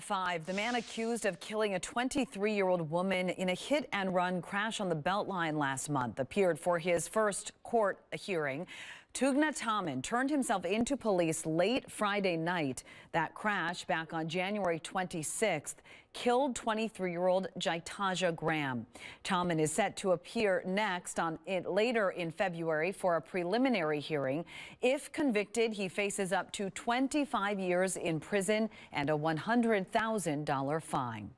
At 5, the man accused of killing a 23-year-old woman in a hit-and-run crash on the Beltline last month appeared for his first court hearing. Tugna Taman turned himself into police late Friday night. That crash back on January 26th killed 23-year-old Jaitaja Graham. Taman is set to appear next later in February for a preliminary hearing. If convicted, he faces up to 25 years in prison and a $100,000 fine.